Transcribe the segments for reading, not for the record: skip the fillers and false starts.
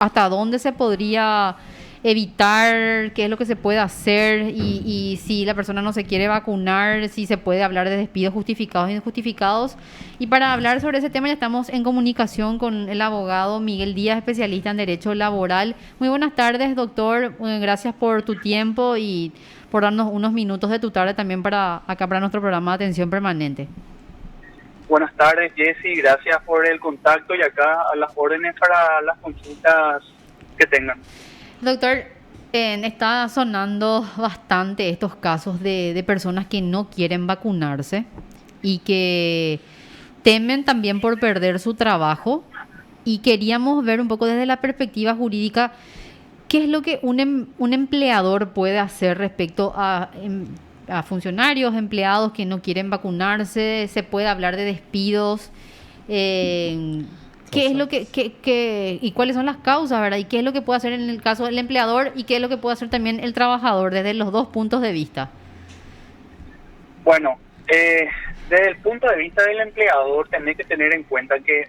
hasta dónde se podría evitar, qué es lo que se puede hacer y si la persona no se quiere vacunar, si se puede hablar de despidos justificados e injustificados. Y para hablar sobre ese tema ya estamos en comunicación con el abogado Miguel Díaz, especialista en Derecho Laboral. Muy buenas tardes, doctor. Gracias por tu tiempo y por darnos unos minutos de tu tarde también para acá para nuestro programa de atención permanente. Buenas tardes, Jessy. Gracias por el contacto y acá a las órdenes para las consultas que tengan. Doctor, está sonando bastante estos casos de personas que no quieren vacunarse y que temen también por perder su trabajo. Y queríamos ver un poco desde la perspectiva jurídica qué es lo que un empleador puede hacer respecto a funcionarios, empleados que no quieren vacunarse. Se puede hablar de despidos. ¿Qué es lo que y cuáles son las causas, verdad? Y qué es lo que puede hacer en el caso del empleador y qué es lo que puede hacer también el trabajador desde los dos puntos de vista? Bueno, desde el punto de vista del empleador, tenés que tener en cuenta que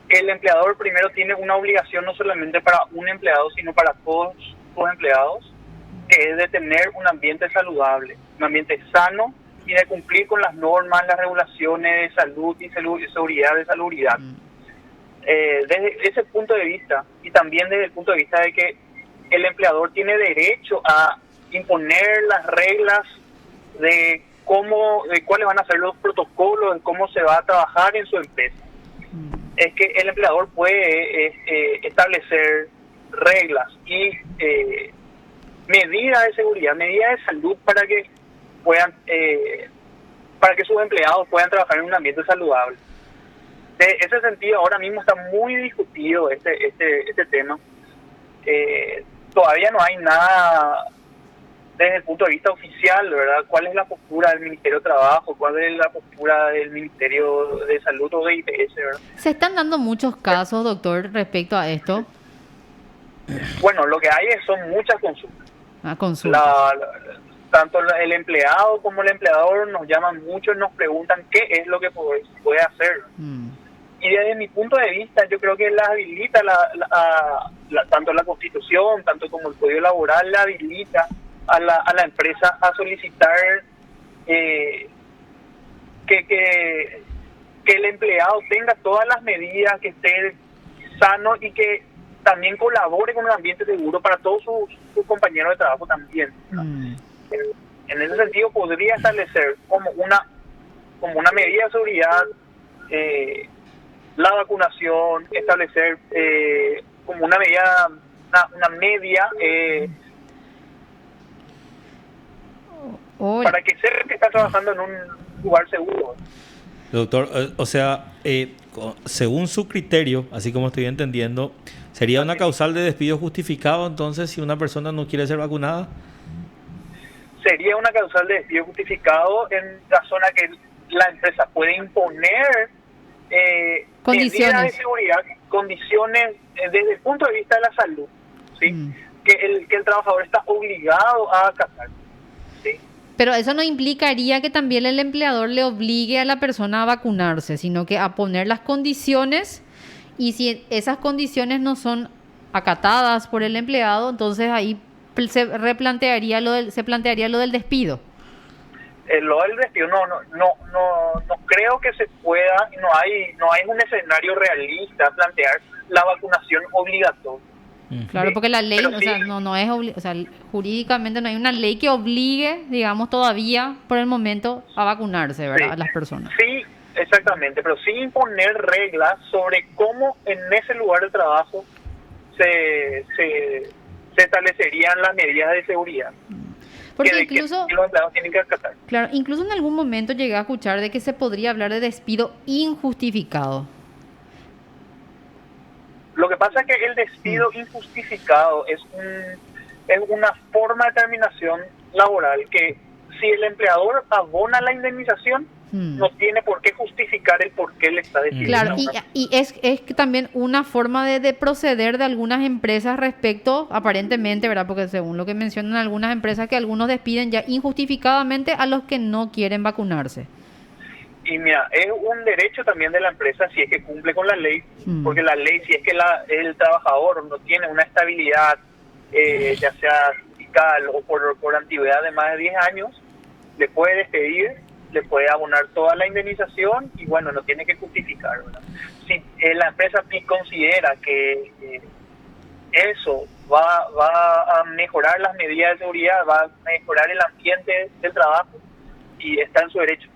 el empleador primero tiene una obligación no solamente para un empleado, sino para todos sus empleados, que es de tener un ambiente saludable, un ambiente sano y de cumplir con las normas, las regulaciones de salud y seguridad de salubridad. Desde ese punto de vista y también desde el punto de vista de que el empleador tiene derecho a imponer las reglas de cuáles van a ser los protocolos, de cómo se va a trabajar en su empresa. Es que el empleador puede establecer reglas y medidas de seguridad, medidas de salud para que puedan para que sus empleados puedan trabajar en un ambiente saludable. En ese sentido, ahora mismo está muy discutido este tema. Todavía no hay nada desde el punto de vista oficial, ¿verdad? ¿Cuál es la postura del Ministerio de Trabajo? ¿Cuál es la postura del Ministerio de Salud o de IPS, ¿verdad? ¿Se están dando muchos casos, doctor, respecto a esto? Bueno, lo que hay son muchas consultas. Consultas. Tanto el empleado como el empleador nos llaman mucho y nos preguntan qué es lo que puede hacer. Y desde mi punto de vista, yo creo que la habilita tanto la Constitución, tanto como el Código Laboral, la habilita a la empresa a solicitar que el empleado tenga todas las medidas, que esté sano y que también colabore con un ambiente seguro para todos sus compañeros de trabajo también. En ese sentido podría establecer como una medida de seguridad la vacunación, establecer como una medida, una media para que sepa que está trabajando en un lugar seguro. Doctor, o sea, según su criterio, así como estoy entendiendo, ¿sería una causal de despido justificado entonces si una persona no quiere ser vacunada? Sería una causal de despido justificado en la zona que la empresa puede imponer medidas de seguridad, condiciones desde el punto de vista de la salud, ¿sí? Que el trabajador está obligado a acatar, ¿sí? Pero eso no implicaría que también el empleador le obligue a la persona a vacunarse, sino que a poner las condiciones, y si esas condiciones no son acatadas por el empleado, entonces ahí se plantearía lo del despido. Lo del despido no creo que se pueda, no hay un escenario realista plantear la vacunación obligatoria. Claro, porque la ley, no es jurídicamente no hay una ley que obligue, digamos, todavía por el momento a vacunarse, ¿verdad? A las personas. Sí, exactamente, pero sí imponer reglas sobre cómo en ese lugar de trabajo se establecerían las medidas de seguridad. Porque incluso que los empleados tienen que acatar. Claro, incluso en algún momento llegué a escuchar de que se podría hablar de despido injustificado. Lo que pasa es que el despido injustificado es una forma de terminación laboral que si el empleador abona la indemnización, no tiene por qué justificar el por qué le está despidiendo. Claro, y es también una forma de proceder de algunas empresas respecto, aparentemente, ¿verdad? Porque según lo que mencionan algunas empresas, que algunos despiden ya injustificadamente a los que no quieren vacunarse. Y mira, es un derecho también de la empresa si es que cumple con la ley, porque la ley, si es que el trabajador no tiene una estabilidad, ya sea sindical o por antigüedad de más de 10 años, le puede despedir, le puede abonar toda la indemnización y bueno, no tiene que justificar, ¿verdad? Si la empresa considera que eso va a mejorar las medidas de seguridad, va a mejorar el ambiente del trabajo y está en su derecho.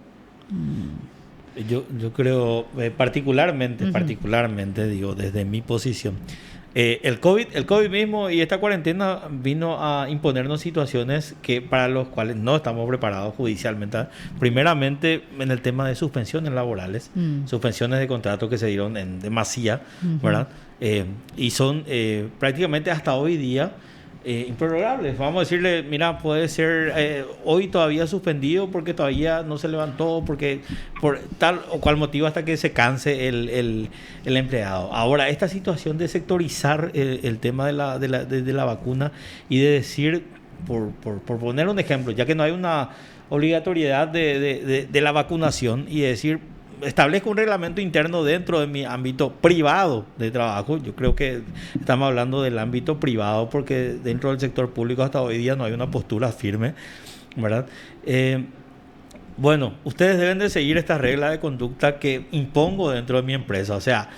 Yo creo, particularmente, digo, desde mi posición, el COVID mismo y esta cuarentena vino a imponernos situaciones que para los cuales no estamos preparados judicialmente. Primeramente, en el tema de suspensiones laborales, suspensiones de contratos que se dieron en demasía, ¿verdad? Y son prácticamente hasta hoy día improrrogables. Vamos a decirle, mira, puede ser hoy todavía suspendido porque todavía no se levantó, porque por tal o cual motivo hasta que se canse el empleado. Ahora, esta situación de sectorizar el tema de la vacuna y de decir, por poner un ejemplo, ya que no hay una obligatoriedad de la vacunación, y decir, establezco un reglamento interno dentro de mi ámbito privado de trabajo. Yo creo que estamos hablando del ámbito privado porque dentro del sector público hasta hoy día no hay una postura firme, ¿verdad? Bueno, ustedes deben de seguir esta regla de conducta que impongo dentro de mi empresa. O sea,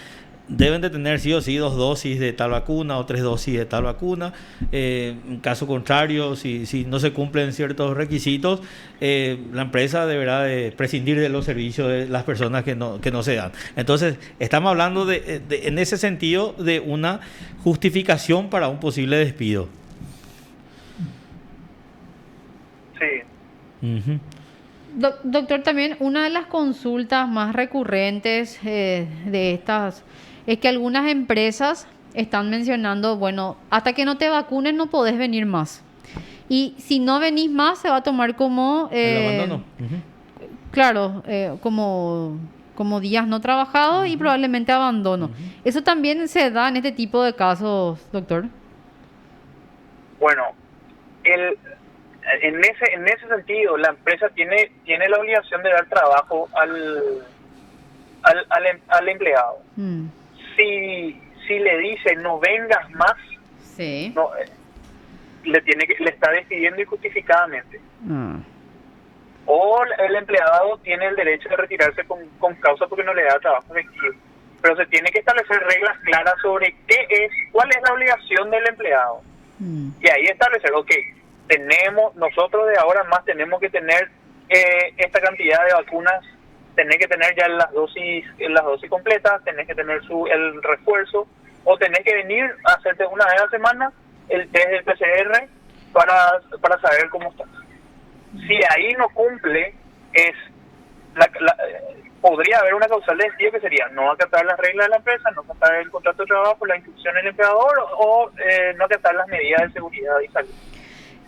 deben de tener sí o sí 2 dosis de tal vacuna o 3 dosis de tal vacuna. En caso contrario, si no se cumplen ciertos requisitos, la empresa deberá de prescindir de los servicios de las personas que no se dan. Entonces, estamos hablando en ese sentido de una justificación para un posible despido. Sí. Uh-huh. Doctor, también una de las consultas más recurrentes de estas es que algunas empresas están mencionando, bueno, hasta que no te vacunes no podés venir más. Y si no venís más, se va a tomar como... el abandono. Uh-huh. Claro, como días no trabajados, uh-huh, y probablemente abandono. Uh-huh. ¿Eso también se da en este tipo de casos, doctor? Bueno, en ese sentido, la empresa tiene la obligación de dar trabajo al empleado. Si le dice no vengas más, sí, no, le está despidiendo injustificadamente. O el empleado tiene el derecho de retirarse con causa porque no le da trabajo efectivo. Pero se tiene que establecer reglas claras sobre cuál es la obligación del empleado. Y ahí establecer, nosotros de ahora más tenemos que tener esta cantidad de vacunas, tenés que tener ya las dosis completas, tenés que tener el refuerzo, o tenés que venir a hacerte una vez a la semana el test del PCR para saber cómo estás. Si ahí no cumple, podría haber una causal de despido que sería no acatar las reglas de la empresa, no acatar el contrato de trabajo, la instrucción del empleador, o no acatar las medidas de seguridad y salud.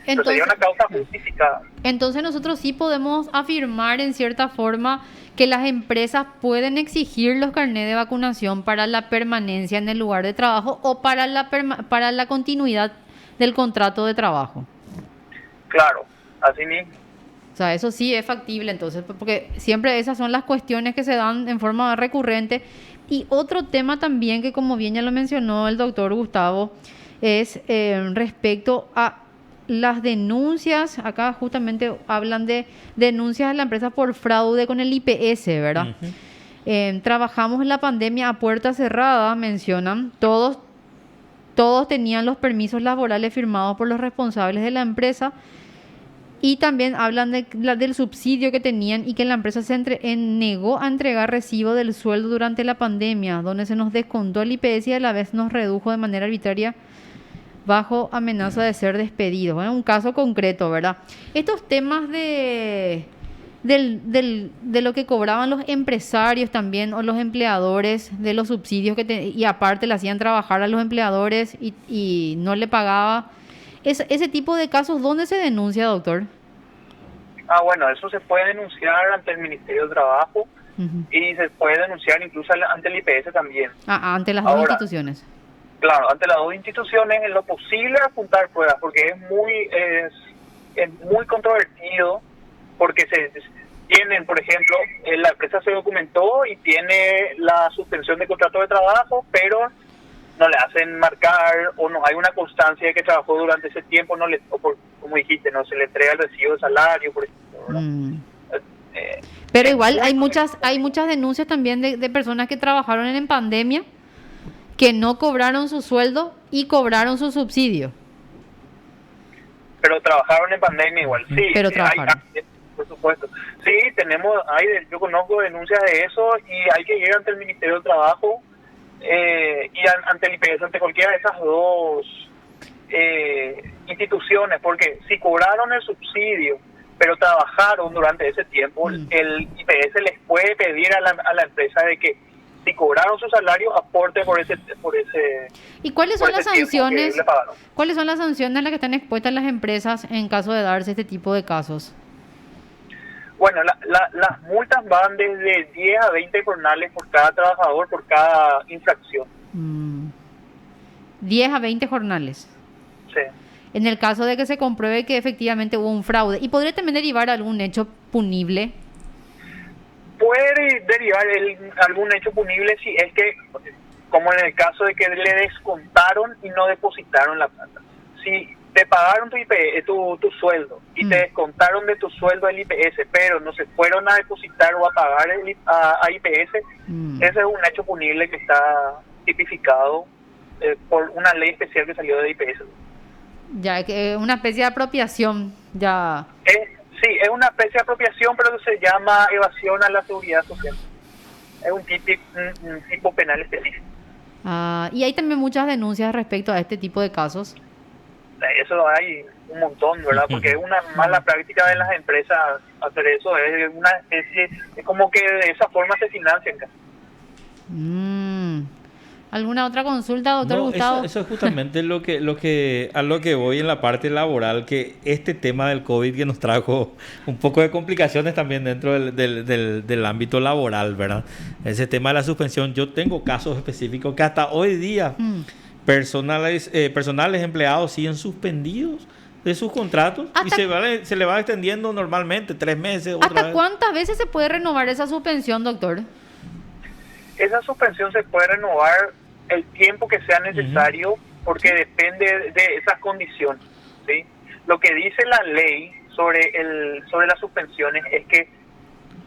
Entonces, sería una causa justificada. Entonces nosotros sí podemos afirmar en cierta forma que las empresas pueden exigir los carnets de vacunación para la permanencia en el lugar de trabajo o para la continuidad del contrato de trabajo. Claro, así mismo. O sea, eso sí es factible entonces, porque siempre esas son las cuestiones que se dan en forma recurrente. Y otro tema también que, como bien ya lo mencionó el doctor Gustavo, es respecto a las denuncias. Acá justamente hablan de denuncias de la empresa por fraude con el IPS, ¿verdad? Uh-huh. Trabajamos en la pandemia a puerta cerrada, mencionan. Todos tenían los permisos laborales firmados por los responsables de la empresa. Y también hablan del subsidio que tenían y que la empresa se negó a entregar recibo del sueldo durante la pandemia, donde se nos descontó el IPS y a la vez nos redujo de manera arbitraria bajo amenaza de ser despedidos. Bueno, un caso concreto, ¿verdad? Estos temas de lo que cobraban los empresarios también o los empleadores, de los subsidios y aparte le hacían trabajar a los empleadores y no le pagaba. Ese tipo de casos, ¿dónde se denuncia, doctor? Bueno, eso se puede denunciar ante el Ministerio de Trabajo, uh-huh, y se puede denunciar incluso ante el IPS también. Ante las dos instituciones. Claro, ante las dos instituciones, en lo posible apuntar pruebas, porque es muy controvertido, porque tienen, por ejemplo, la empresa se documentó y tiene la suspensión de contrato de trabajo, pero no le hacen marcar o no hay una constancia de que trabajó durante ese tiempo, no le, o como dijiste, no se le entrega el recibo de salario, por ejemplo, ¿verdad? Pero igual hay muchas denuncias también de personas que trabajaron en pandemia que no cobraron su sueldo y cobraron su subsidio. Pero trabajaron en pandemia igual, sí. Pero trabajaron. Por supuesto. Sí, yo conozco denuncias de eso y hay que ir ante el Ministerio del Trabajo y ante el IPS, ante cualquiera de esas dos instituciones, porque si cobraron el subsidio pero trabajaron durante ese tiempo, el IPS les puede pedir a la empresa de que si cobraron su salario aporte por ese ¿Y cuáles son las sanciones? Le pagaron. ¿Cuáles son las sanciones a las que están expuestas las empresas en caso de darse este tipo de casos? Bueno, las multas van desde 10 a 20 jornales por cada trabajador, por cada infracción. 10 a 20 jornales. Sí. En el caso de que se compruebe que efectivamente hubo un fraude. ¿Y podría también derivar algún hecho punible? Puede derivar algún hecho punible si es que, como en el caso de que le descontaron y no depositaron la plata. Si te pagaron tu sueldo y te descontaron de tu sueldo el IPS, pero no se fueron a depositar o a pagar a IPS, ese es un hecho punible que está tipificado por una ley especial que salió de IPS. Ya, que una especie de apropiación, ya. Sí, es una especie de apropiación, pero se llama evasión a la seguridad social. Es un tipo penal específico. Y hay también muchas denuncias respecto a este tipo de casos. Eso hay un montón, ¿verdad? Porque es una mala práctica de las empresas hacer eso. Es una especie, es como que de esa forma se financian. ¿Alguna otra consulta, doctor Gustavo? Eso es justamente a lo que voy en la parte laboral, que este tema del COVID que nos trajo un poco de complicaciones también dentro del ámbito laboral, ¿verdad? Ese tema de la suspensión, yo tengo casos específicos que hasta hoy día personales empleados siguen suspendidos de sus contratos y se le va extendiendo normalmente 3 meses. ¿Hasta cuántas veces se puede renovar esa suspensión, doctor? Esa suspensión se puede renovar el tiempo que sea necesario porque depende de esas condiciones, ¿sí? Lo que dice la ley sobre las suspensiones es que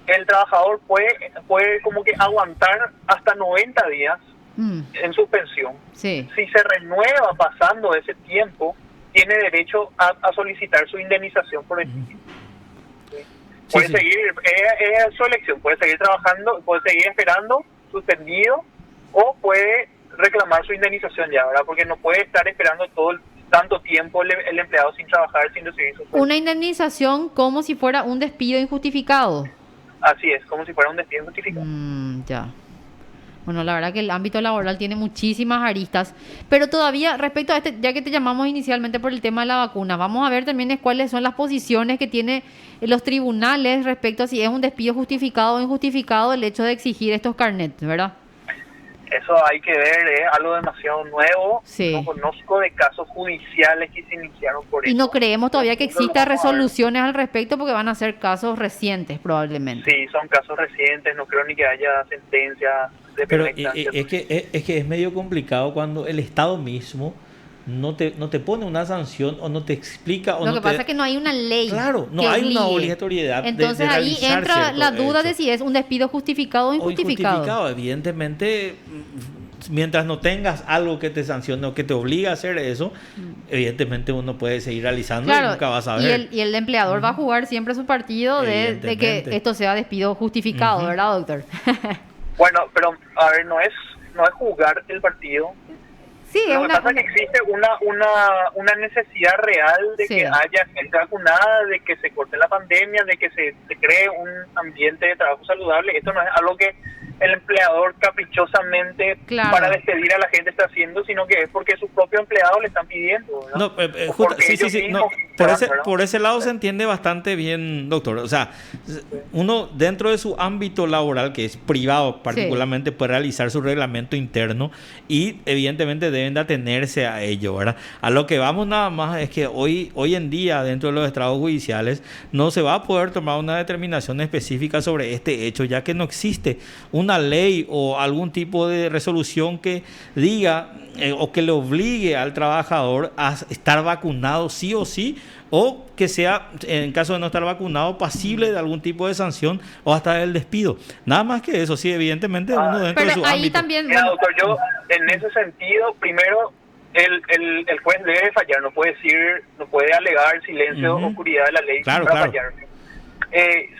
el trabajador puede como que aguantar hasta 90 días en suspensión. Sí. Si se renueva pasando ese tiempo, tiene derecho a solicitar su indemnización por el tiempo. Puede seguir, es su elección, puede seguir trabajando, puede seguir esperando suspendido o puede reclamar su indemnización ya, ¿verdad? Porque no puede estar esperando tanto tiempo el empleado sin trabajar, sin recibir su sueldo. Una indemnización como si fuera un despido injustificado. Así es, como si fuera un despido injustificado. Ya. Bueno, la verdad que el ámbito laboral tiene muchísimas aristas, pero todavía respecto a ya que te llamamos inicialmente por el tema de la vacuna, vamos a ver también cuáles son las posiciones que tiene los tribunales respecto a si es un despido justificado o injustificado el hecho de exigir estos carnets, ¿verdad? Eso hay que ver, es algo demasiado nuevo. Sí. No conozco de casos judiciales que se iniciaron por eso. Y no creemos todavía que exista resoluciones al respecto porque van a ser casos recientes probablemente. Sí, son casos recientes, no creo ni que haya sentencia de pero primera instancia. es que es medio complicado cuando el Estado mismo no te pone una sanción o no te explica o lo que pasa es que no hay una ley. Claro, no hay una obligatoriedad. Entonces de ahí entra la duda hecho. de si es un despido justificado o injustificado. Evidentemente, mientras no tengas algo que te sancione o que te obliga a hacer eso, evidentemente uno puede seguir realizando y nunca vas a ver. Y el empleador va a jugar siempre su partido de que esto sea despido justificado, ¿verdad, doctor? Bueno, pero a ver, no es jugar el partido. Sí, lo que pasa es que existe una necesidad real de que haya gente vacunada, de que se corte la pandemia, de que se cree un ambiente de trabajo saludable. Esto no es algo que el empleador caprichosamente Claro. para despedir a la gente está haciendo, sino que es porque sus propios empleados le están pidiendo, ¿verdad? No, O justa- porque sí, sí, ellos sí. No, mismos por quisieran, ese, ¿verdad? por ese lado se entiende bastante bien, doctor. O sea, uno dentro de su ámbito laboral, que es privado particularmente, puede realizar su reglamento interno y evidentemente deben de atenerse a ello, ¿verdad? A lo que vamos nada más es que hoy en día dentro de los estrados judiciales no se va a poder tomar una determinación específica sobre este hecho, ya que no existe una ley o algún tipo de resolución que diga o que le obligue al trabajador a estar vacunado sí o sí, o que sea, en caso de no estar vacunado, pasible de algún tipo de sanción o hasta del despido. Nada más que eso, sí, evidentemente uno dentro de Pero su ahí ámbito. también, Mira, bueno, doctor, yo en ese sentido, primero, el juez debe fallar, no puede decir, no puede alegar silencio o oscuridad de la ley Claro, para claro. fallar.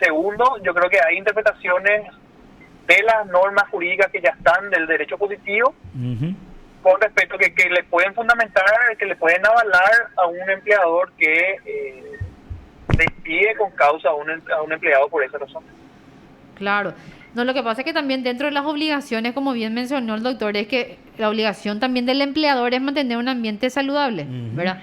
Segundo, yo creo que hay interpretaciones de las normas jurídicas que ya están del derecho positivo Ujú. con respecto que le pueden fundamentar, que le pueden avalar a un empleador que despide con causa a un empleado por esa razón. claro. No, lo que pasa es que también dentro de las obligaciones, como bien mencionó el doctor, es que la obligación también del empleador es mantener un ambiente saludable, Ujú. ¿verdad?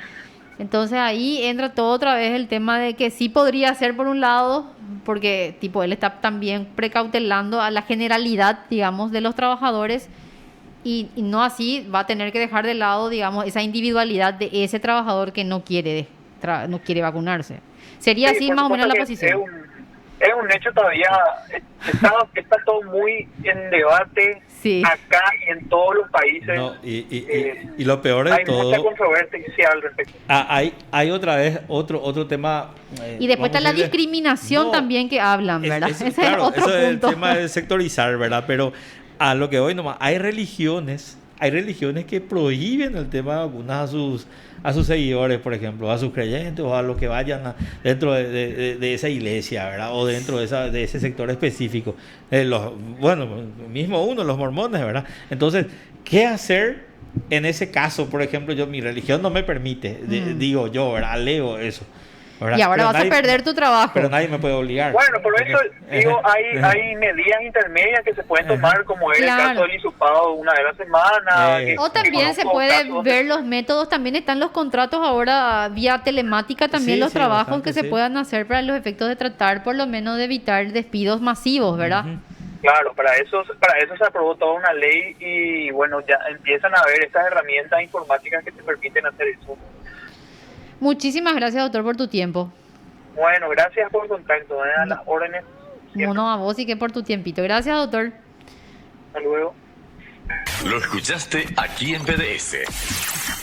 Entonces ahí entra todo otra vez el tema de que sí podría ser por un lado, porque tipo él está también precautelando a la generalidad, digamos, de los trabajadores y no así va a tener que dejar de lado, digamos, esa individualidad de ese trabajador que no quiere no quiere vacunarse. Sería Sí, así por más o menos la supuesto que posición. es un hecho todavía, está todo muy en debate Sí. acá y en todos los países. No, y lo peor de Hay mucha todo, controversia al respecto. hay otra vez otro tema. Y después está vamos la a decirle- discriminación No, también que hablan, ¿verdad? Ese claro, es otro eso es el punto. tema de sectorizar, ¿verdad? Pero a lo que voy nomás, hay religiones que prohíben el tema de vacunas a sus seguidores, por ejemplo, a sus creyentes o a los que vayan dentro de esa iglesia, ¿verdad? O dentro de ese sector específico. Bueno, mismo los mormones, ¿verdad? Entonces, ¿qué hacer en ese caso? Por ejemplo, mi religión no me permite, digo yo, ¿verdad? Alego eso, ¿verdad? Y ahora Pero vas a perder tu trabajo. Pero nadie me puede obligar. Bueno, por eso digo, Ajá. hay medidas intermedias que se pueden tomar, Ajá. como es Claro. el caso del hisopado una vez a la semana. O también se conozco puede casos de- ver los métodos, también están los contratos ahora vía telemática, también Sí, los sí, trabajos bastante, que se sí. puedan hacer para los efectos de tratar, por lo menos de evitar despidos masivos, ¿verdad? Ujú. Claro, para eso se aprobó toda una ley y bueno, ya empiezan a haber estas herramientas informáticas que te permiten hacer eso. Muchísimas gracias, doctor, por tu tiempo. Bueno, gracias por el contacto, a las órdenes. Siempre. No, a vos y que por tu tiempito. Gracias, doctor. Hasta luego. Lo escuchaste aquí en PDS.